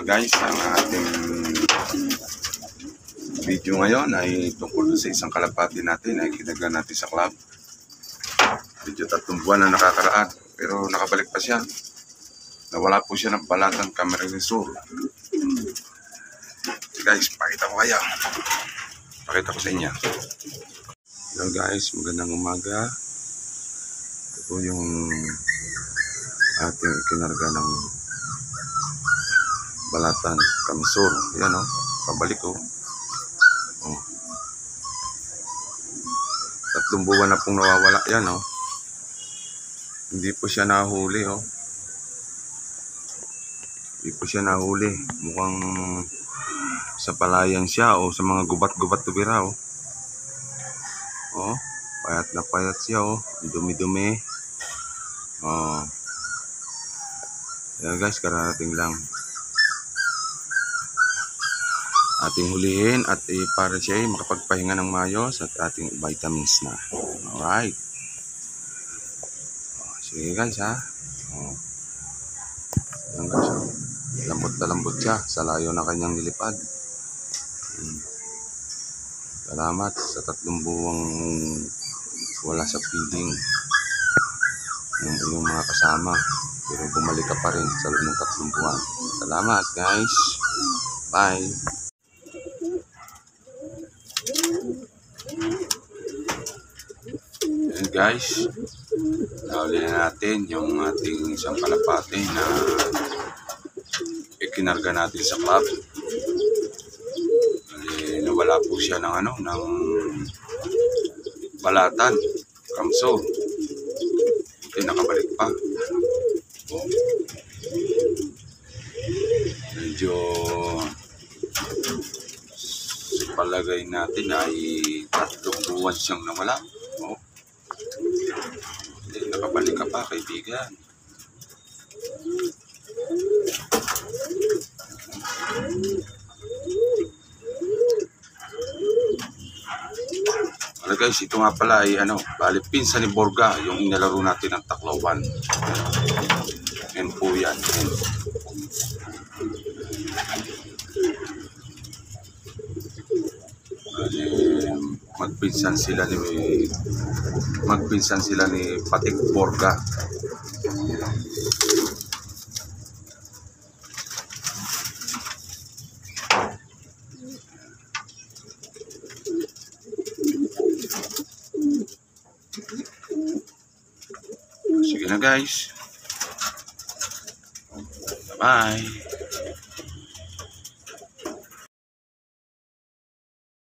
Guys, ang ating video ngayon ay tungkol sa isang kalapati natin ay kinaglan natin sa club. Medyo 3 buwan na nakakaraan pero nakabalik pa siya. Nawala po siya ng balatan Camarines Sur. Guys, pakita ko kaya. Pakita ko sa inyo. Hello guys, magandang umaga. Ito po yung ating kinarga ng balatan Camarines Sur. Yan o, pabalik o. 3 buwan na pong nawawala yan o. Hindi po siya nahuli o. Hindi po siya nahuli. Mukhang sa palayan siya o sa mga gubat-gubat tubira o. O, payat na payat siya o. Dumi-dumi. O. Yan guys, kararating lang. Ating hulihin at para siya ay makapagpahinga ng maayos at ating vitamins na. Alright. Sige guys ha. Yan guys. Lambot na lambot siya sa layo na kanyang nilipad. Salamat sa 3 buwang wala sa feeding ng iyong mga kasama. Pero bumalik ka pa rin sa loob ng 3 buwan. Salamat guys. Bye. And guys, nahuli na natin yung ating isang kalapati na ikinarga natin sa club. Nawala po siya ng ng balatan Camarines Sur. Nakabalik pa. Medyo sa palagay natin ay 3 buwan siyang nawala. Nakabalik ka pa, kaibigan. Guys, ito nga pala ay bali pinsan ni Borga, yung inalaro natin ng Tacloban. Yan po yan. Magpinsan sila ni Patik Borga. Sige na guys. Bye.